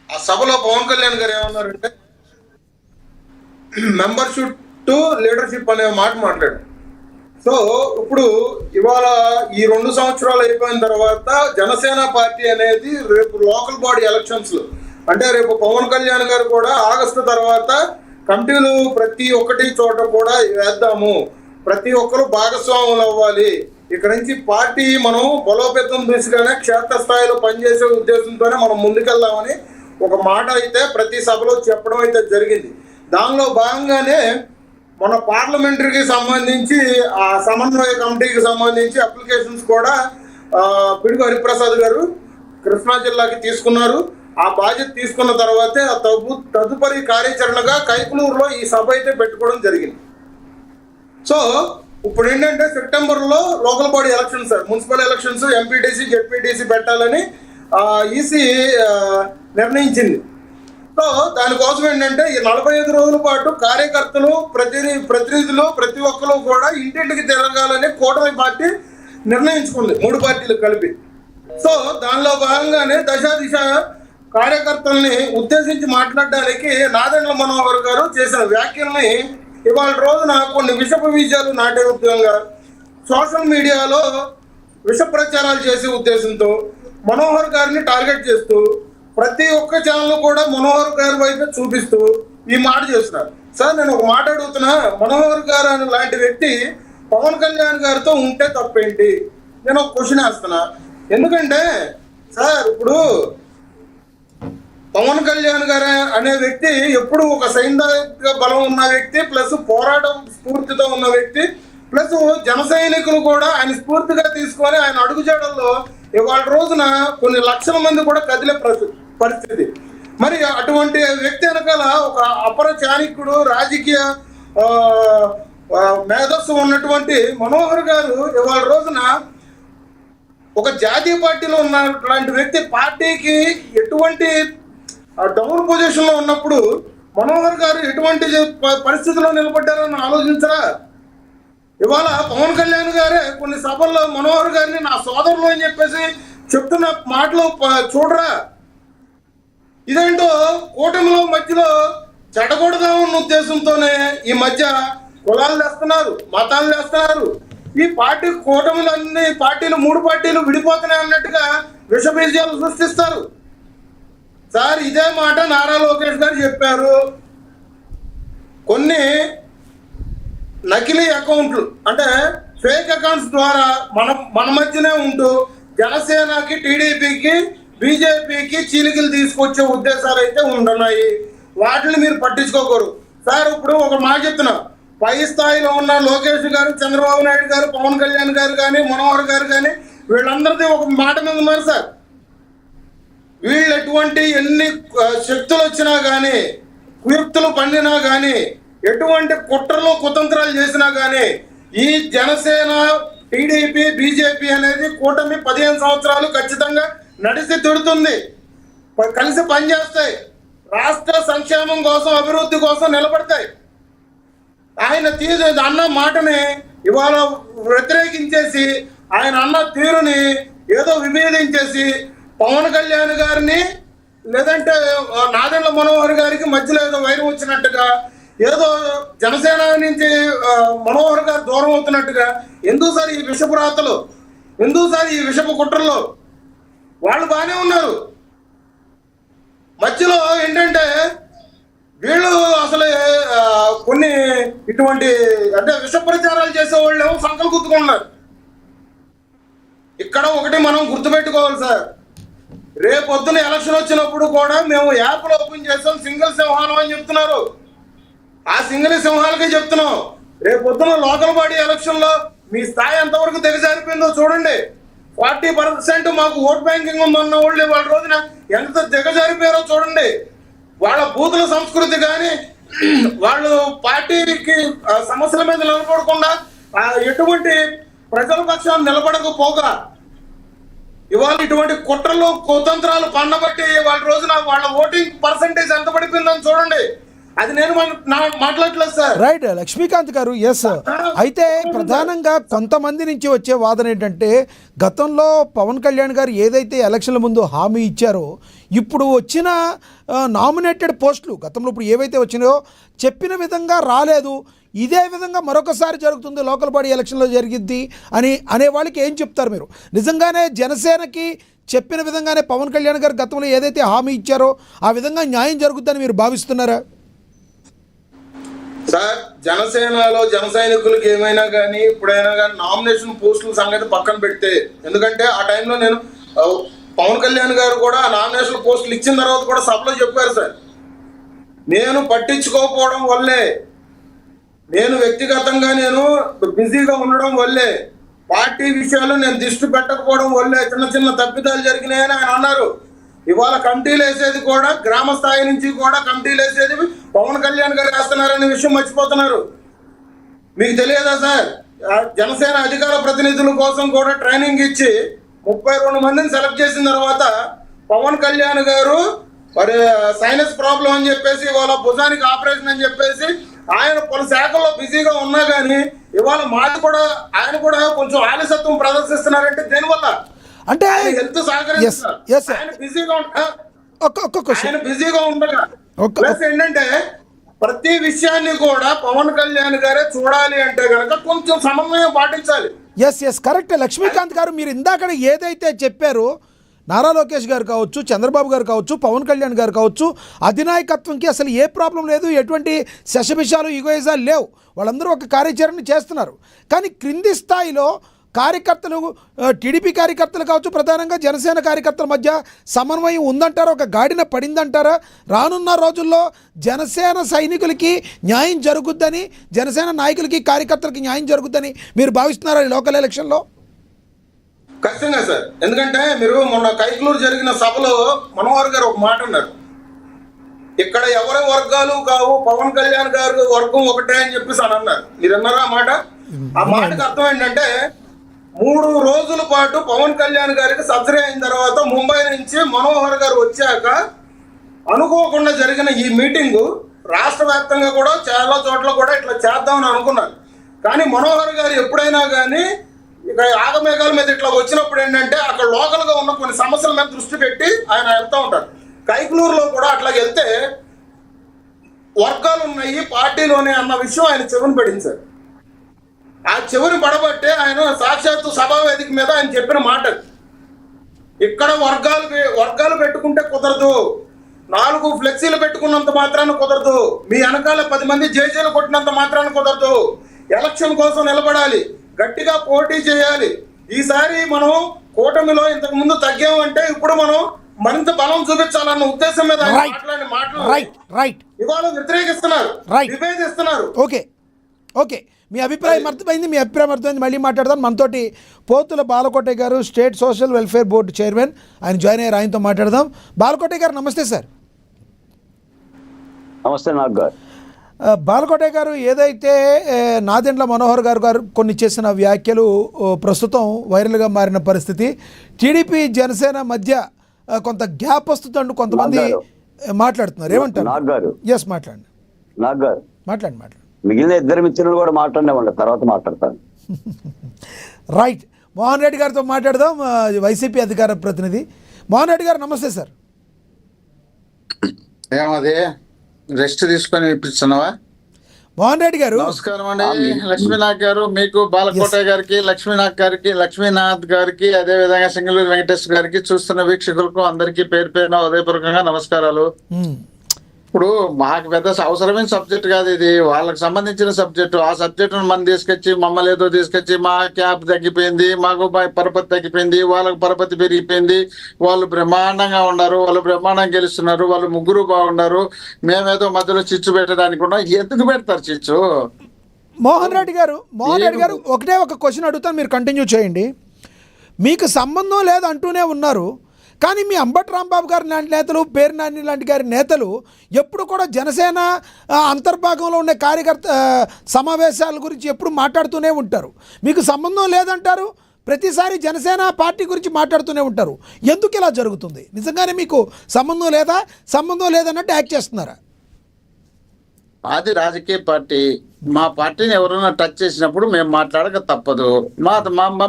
ఆ సభలో పవన్ కళ్యాణ్ గారు ఏమన్నారంటే మెంబర్షిప్ టు లీడర్షిప్ అనే మాట మాట్లాడు. సో ఇప్పుడు ఇవాళ ఈ 2 సంవత్సరాలు అయిపోయిన తర్వాత జనసేన పార్టీ అనేది రేపు లోకల్ బాడీ ఎలక్షన్స్ అంటే రేపు పవన్ కళ్యాణ్ గారు కూడా ఆగస్టు తర్వాత కమిటీలు ప్రతి ఒక్కటి చోట కూడా వేద్దాము, ప్రతి ఒక్కరు భాగస్వాములు అవ్వాలి, ఇక్కడ నుంచి పార్టీ మనం బలోపేతం దిశగానే క్షేత్రస్థాయిలో పనిచేసే ఉద్దేశంతోనే మనం ముందుకెళ్దామని ఒక మాట అయితే ప్రతి సభలో చెప్పడం అయితే జరిగింది. దానిలో భాగంగానే మన పార్లమెంటరీకి సంబంధించి ఆ సమన్వయ కమిటీకి సంబంధించి అప్లికేషన్స్ కూడా పిడుగు హరిప్రసాద్ గారు కృష్ణా జిల్లాకి తీసుకున్నారు. ఆ బాధ్యత తీసుకున్న తర్వాతే ఆ తదుపరి కార్యాచరణగా కైకులూరులో ఈ సభ అయితే పెట్టుకోవడం జరిగింది. సో ఇప్పుడు ఏంటంటే సెప్టెంబర్లో local body elections, municipal elections, MPTC, ZPTC పెట్టాలని ఈసీ నిర్ణయించింది. సో దానికోసం ఏంటంటే ఈ 45 రోజుల పాటు కార్యకర్తలు, ప్రతినిధులు ప్రతి ఒక్కరు కూడా ఇంటింటికి తిరగాలని కూటమి పార్టీ నిర్ణయించుకుంది, 3 పార్టీలు కలిపి. సో దానిలో భాగంగానే దిశ కార్యకర్తల్ని ఉద్దేశించి మాట్లాడడానికి నాదెండ్ల మనోహర్ గారు చేసిన వ్యాఖ్యల్ని ఇవాళ రోజున కొన్ని విషపు బీజాలు నాటే ఉద్యోగంగా సోషల్ మీడియాలో విష ప్రచారాలు చేసే ఉద్దేశంతో మనోహర్ గారిని టార్గెట్ చేస్తూ ప్రతి ఒక్క ఛానల్ కూడా మనోహర్ గారి వైపు చూపిస్తూ ఈ మాట చేస్తున్నారు. సార్ నేను ఒక మాట అడుగుతున్నా, మనోహర్ గారు అనే లాంటి వ్యక్తి పవన్ కళ్యాణ్ గారితో ఉంటే తప్పేంటి? నేను ఒక క్వశ్చన్ వేస్తున్నా. ఎందుకంటే సార్ ఇప్పుడు పవన్ కళ్యాణ్ గారు అనే వ్యక్తి ఎప్పుడు ఒక సైనిక బలం ఉన్న వ్యక్తి, ప్లస్ పోరాటం స్ఫూర్తితో ఉన్న వ్యక్తి, ప్లస్ జన సైనికులు కూడా ఆయన స్ఫూర్తిగా తీసుకొని ఆయన అడుగుజాడల్లో ఇవాళ రోజున కొన్ని లక్షల మంది కూడా కదిలే పరిస్థితి. మరి అటువంటి వ్యక్తి వెనకాల ఒక అపర చాణిక్యుడు, రాజకీయ మేధస్సు ఉన్నటువంటి మనోహర్ గారు ఇవాళ రోజున ఒక జాతీయ పార్టీలో ఉన్నటువంటి వ్యక్తి పార్టీకి ఎటువంటి డౌన్ పొజిషన్లో ఉన్నప్పుడు మనోహర్ గారు ఎటువంటి పరిస్థితుల్లో నిలబడ్డారని ఆలోచించరా? ఇవాళ పవన్ కళ్యాణ్ గారే కొన్ని సభల్లో మనోహర్ గారిని నా సోదరులు అని చెప్పేసి చెప్తున్న మాటలు చూడరా? ఇదేంటో కూటమిలో మధ్యలో చెడగొడదామన్న ఉద్దేశంతోనే ఈ మధ్య కులాలు వేస్తున్నారు, మతాలు వేస్తున్నారు. ఈ పార్టీ కూటమిలన్నీ పార్టీలు 3 పార్టీలు విడిపోతున్నాయి అన్నట్టుగా విషబీజాలు సృష్టిస్తారు. సార్ ఇదే మాట నారా లోకేష్ గారు చెప్పారు. కొన్ని నకిలీ అకౌంట్లు అంటే ఫేక్ అకౌంట్స్ ద్వారా మన మధ్యనే ఉంటూ జనసేనకి, టీడీపీకి, బీజేపీకి చీలికలు తీసుకొచ్చే ఉద్దేశాలు అయితే ఉంటున్నాయి. వాటిని మీరు పట్టించుకోకూడదు. సార్ ఇప్పుడు ఒక మాట చెప్తున్నా, పై స్థాయిలో ఉన్న లోకేష్ గారు, చంద్రబాబు నాయుడు గారు, పవన్ కళ్యాణ్ గారు కానీ, మనోహర్ గారు కానీ వీళ్ళందరిది ఒక మాట మీద ఉన్నారు సార్. వీళ్ళు ఎటువంటి ఎన్ని శక్తులు వచ్చినా కానీ, కుయుక్తులు పండినా కానీ, ఎటువంటి కుట్రలు కుతంత్రాలు చేసినా కానీ ఈ జనసేన, టీడీపీ, బీజేపీ అనేది కూటమి 15 సంవత్సరాలు ఖచ్చితంగా నడిచి తిడుతుంది, కలిసి పనిచేస్తాయి, రాష్ట్ర సంక్షేమం కోసం, అభివృద్ధి కోసం నిలబడతాయి. ఆయన అన్న మాటని ఇవాళ వ్యతిరేకించేసి, ఆయన అన్న తీరుని ఏదో విభేదించేసి పవన్ కళ్యాణ్ గారిని లేదంటే నాదెండ్ల మనోహర్ గారికి మధ్యలో ఏదో వైరం వచ్చినట్టుగా, ఏదో జనసేన నుంచి మనోహర్ గారు దూరం అవుతున్నట్టుగా ఎందుకు సార్ ఈ విషపు రాతలు? ఎందుకు సార్ ఈ విషపు కుట్రలు? వాళ్ళు బాగానే ఉన్నారు. మధ్యలో ఏంటంటే వీళ్ళు అసలు కొన్ని ఇటువంటి అంటే విష ప్రచారాలు చేసే వాళ్ళు ఏమో సంకలు గుర్తుకున్నారు. ఇక్కడ ఒకటి మనం గుర్తుపెట్టుకోవాలి సార్, రేపొద్దున ఎలక్షన్ వచ్చినప్పుడు కూడా మేము యాప్లు ఓపెన్ చేస్తాం, సింగిల్ సింహాలం అని చెప్తున్నారు. ఆ సింగిల్ సింహాలకే చెప్తున్నాం, రేపొద్దున లోకల్ బాడీ ఎలక్షన్లో మీ స్థాయి ఎంతవరకు దిగజారిపోయిందో చూడండి. 40% మాకు ఓట్ బ్యాంకింగ్ ఉందన్న వాళ్ళు వాళ్ళ రోజున ఎంత దిగజారిపోయారో చూడండి. వాళ్ళ బూతుల సంస్కృతి కానీ, వాళ్ళు పార్టీకి సమస్యల మీద నిలబడకుండా ఎటువంటి ప్రజల పక్షాన్ని నిలబడకపోగా ఇవాళ ఇటువంటి కుట్రలు కుతంత్రాలు పన్నబట్టి వాళ్ళ రోజున వాళ్ళ ఓటింగ్ పర్సంటేజ్ ఎంత పడిపోయిందని చూడండి. అది నేను మాట్లాడలేదు సార్. రైట్ లక్ష్మీకాంత్ గారు, ఎస్. అయితే ప్రధానంగా కొంతమంది నుంచి వచ్చే వాదన ఏంటంటే, గతంలో పవన్ కళ్యాణ్ గారు ఏదైతే ఎలక్షన్ల ముందు హామీ ఇచ్చారో, ఇప్పుడు వచ్చిన నామినేటెడ్ పోస్టులు గతంలో ఇప్పుడు ఏవైతే వచ్చినాయో చెప్పిన విధంగా రాలేదు, ఇదే విధంగా మరొకసారి జరుగుతుంది, లోకల్ బాడీ ఎలక్షన్లో జరిగిద్ది అని అనే వాళ్ళకి ఏం చెప్తారు మీరు? నిజంగానే జనసేనకి చెప్పిన విధంగానే పవన్ కళ్యాణ్ గారు గతంలో ఏదైతే హామీ ఇచ్చారో ఆ విధంగా న్యాయం జరుగుతుందని మీరు భావిస్తున్నారా? సార్, జనసేనలో జన సైనికులకి ఏమైనా కానీ ఇప్పుడైనా కానీ నామినేషన్ పోస్టుల సంగతి పక్కన పెడితే, ఎందుకంటే ఆ టైంలో నేను పవన్ కళ్యాణ్ గారు కూడా నామినేషన్ పోస్టులు ఇచ్చిన తర్వాత కూడా సభలో చెప్పారు సార్, నేను పట్టించుకోకపోవడం వల్లే, నేను వ్యక్తిగతంగా నేను బిజీగా ఉండడం వల్లే, పార్టీ విషయాలు నేను దృష్టి పెట్టకపోవడం వల్లే చిన్న చిన్న తప్పిదాలు జరిగినాయని ఆయన అన్నారు. ఇవాళ కమిటీలు వేసేది కూడా గ్రామ స్థాయి నుంచి కూడా కమిటీలు వేసేది పవన్ కళ్యాణ్ గారు వేస్తున్నారనే విషయం మర్చిపోతున్నారు. మీకు తెలియదా సార్? జనసేన అధికార ప్రతినిధుల కోసం కూడా ట్రైనింగ్ ఇచ్చి 32 మందిని సెలెక్ట్ చేసిన తర్వాత పవన్ కళ్యాణ్ గారు మరి సైనస్ ప్రాబ్లం అని చెప్పేసి, ఇవాళ భుజానికి ఆపరేషన్ అని చెప్పేసి ఆయన పలు శాఖల్లో బిజీగా ఉన్నా కానీ ఇవాళ మాది కూడా ఆయన కూడా కొంచెం ఆలస్యత్వం ప్రదర్శిస్తున్నారంటే దేనివల్ల అంటే హెల్త్ సహకరిస్తున్నారు. ఆయన బిజీగా ఉండగా ప్లస్ ఏంటంటే ప్రతి విషయాన్ని కూడా పవన్ కళ్యాణ్ గారే చూడాలి అంటే కనుక కొంచెం సమన్వయం పాటించాలి. ఎస్ కరెక్ట్ లక్ష్మీకాంత్ గారు, మీరు ఇందాక ఏదైతే చెప్పారో, నారా లోకేష్ గారు కావచ్చు, చంద్రబాబు గారు కావచ్చు, పవన్ కళ్యాణ్ గారు కావచ్చు, అధినాయకత్వంకి అసలు ఏ ప్రాబ్లం లేదు, ఎటువంటి శశభిషాలు ఈగోయిజాలు లేవు, వాళ్ళందరూ ఒక కార్యాచరణ చేస్తున్నారు. కానీ క్రింది స్థాయిలో కార్యకర్తలు, టీడీపీ కార్యకర్తలు కావచ్చు, ప్రధానంగా జనసేన కార్యకర్తల మధ్య సమన్వయం ఉందంటారా, ఒక గాడిన పడిందంటారా? రానున్న రోజుల్లో జనసేన సైనికులకి న్యాయం జరుగుద్దని, జనసేన నాయకులకి కార్యకర్తలకి న్యాయం జరుగుద్దని మీరు భావిస్తున్నారా ఈ లోకల్ ఎలక్షన్లో? ఖచ్చితంగా సార్. ఎందుకంటే మీరు మొన్న కైకలూరు జరిగిన సభలో మనోహర్ గారు ఒక మాట అన్నారు, ఇక్కడ ఎవరి వర్గాలు కావు, పవన్ కళ్యాణ్ గారు వర్గం ఒకటే అని చెప్పేసి అని అన్నారు. మీరు అన్నారా ఆ మాట? ఆ మాటకు అర్థం ఏంటంటే 3 రోజుల పాటు పవన్ కళ్యాణ్ గారికి సర్జరీ అయిన తర్వాత ముంబై నుంచి మనోహర్ గారు వచ్చాక అనుకోకుండా జరిగిన ఈ మీటింగు రాష్ట్ర వ్యాప్తంగా కూడా చాలా చోట్ల కూడా ఇట్లా చేద్దామని అనుకున్నారు. కానీ మనోహర్ గారు ఎప్పుడైనా కానీ ఇక ఆగమేఘాల మీద ఇట్లా వచ్చినప్పుడు ఏంటంటే అక్కడ లోకల్గా ఉన్న కొన్ని సమస్యల మీద దృష్టి పెట్టి ఆయన వెళ్తూ ఉంటారు. కైకలూరులో కూడా అట్లా వెళ్తే వర్గాలు ఉన్నాయి పార్టీలోనే అన్న విషయం ఆయన చెవిని పడింది సార్. ఆ చెవిని పడబట్టే ఆయన సాక్షాత్తు సభా వేదిక మీద ఆయన చెప్పిన మాట, ఇక్కడ వర్గాలు పెట్టుకుంటే కుదరదు, 4 ఫ్లెక్సీలు పెట్టుకున్నంత మాత్రాన కుదరదు, మీ వెనకాల 10 మంది జేజేలు కొట్టినంత మాత్రాన కుదరదు, ఎలక్షన్ కోసం నిలబడాలి, గట్టిగా పోటీ చేయాలి. ఈసారి మనం కూటమిలో ఇంతకు ముందు తగ్గామంటే ఇప్పుడు మనం మరింత బలం చూపించాలన్న ఉద్దేశం మీద మాట్లాడిన మాటలు ఇవాళ వ్యతిరేకిస్తున్నారు, విభేదిస్తున్నారు. ఓకే మీ అభిప్రాయం అర్థమైంది, మళ్ళీ మాట్లాడదాం. మనతోటి పోతుల బాలకోటయ్య గారు, state social welfare board chairman, ఆయన జాయిన్ అయ్యారు, ఆయనతో మాట్లాడదాం. బాలకోటయ్య గారు నమస్తే సార్. నమస్తే నాగ్ గారు. బాలకోటయ్య గారు, ఏదైతే నాదెండ్ల మనోహర్ గారు కొన్ని చేసిన వ్యాఖ్యలు ప్రస్తుతం వైరల్గా మారిన పరిస్థితి, టీడీపీ జనసేన మధ్య కొంత గ్యాప్ వస్తుందంటూ కొంతమంది మాట్లాడుతున్నారు, ఏమంటారు? నాగ్ గారు, ఎస్ మాట్లాడండి. నాగ్ గారు మాట్లాడండి. మిగిలిన 2 మిత్రులు కూడా మాట్లాడినామండి, తర్వాత మాట్లాడతాను. రైట్, మోహన్ రెడ్డి గారితో మాట్లాడదాం, వైసీపీ అధికార ప్రతినిధి. మోహన్ రెడ్డి గారు నమస్తే సార్. ఏమది రెస్ట్ తీసుకొని ఇప్పిస్తున్నావా? మోహన్ రెడ్డి గారు నమస్కారం అండి. లక్ష్మీనాథ్ గారు, మీకు బాలకోటయ్య గారికి, లక్ష్మీనాథ్ గారికి, అదే విధంగా సింగళూరు వెంకటేశ్వర గారికి, చూస్తున్న వీక్షకులకు అందరికీ పేరు పేరున హృదయపూర్వకంగా నమస్కారాలు. ఇప్పుడు మాకు పెద్ద అవసరమైన సబ్జెక్ట్ కాదు ఇది, వాళ్ళకి సంబంధించిన సబ్జెక్టు. ఆ సబ్జెక్టును మనం మమ్మల్ని ఏదో తీసుకొచ్చి మా క్యాప్ తగ్గిపోయింది, మాకు పరపతి తగ్గిపోయింది, వాళ్ళకు పరపతి పెరిగిపోయింది, వాళ్ళు బ్రహ్మాండంగా ఉన్నారు, వాళ్ళు బ్రహ్మాండంగా గెలుస్తున్నారు, వాళ్ళు ముగ్గురు బాగున్నారు, మేమేదో మధ్యలో చిచ్చు పెట్టడానికి కూడా ఎందుకు పెడతారు చిచ్చు? మోహన్ రెడ్డి గారు ఒకటే ఒక క్వశ్చన్ అడుగుతాను, మీరు కంటిన్యూ చేయండి. మీకు సంబంధం లేదు అంటూనే ఉన్నారు, కానీ మీ అంబటి రాంబాబు గారి లాంటి నేతలు, పేరు నాని లాంటి గారి నేతలు ఎప్పుడు కూడా జనసేన అంతర్భాగంలో ఉండే కార్యకర్త సమావేశాల గురించి ఎప్పుడు మాట్లాడుతూనే ఉంటారు. మీకు సంబంధం లేదంటారు, ప్రతిసారి జనసేన పార్టీ గురించి మాట్లాడుతూనే ఉంటారు. ఎందుకు ఇలా జరుగుతుంది? నిజంగానే మీకు సంబంధం లేదన్నట్టు యాక్ట్ చేస్తున్నారా? అది రాజకీయ పార్టీ. మా పార్టీని ఎవరైనా టచ్ చేసినప్పుడు మేము మాట్లాడక తప్పదు. మా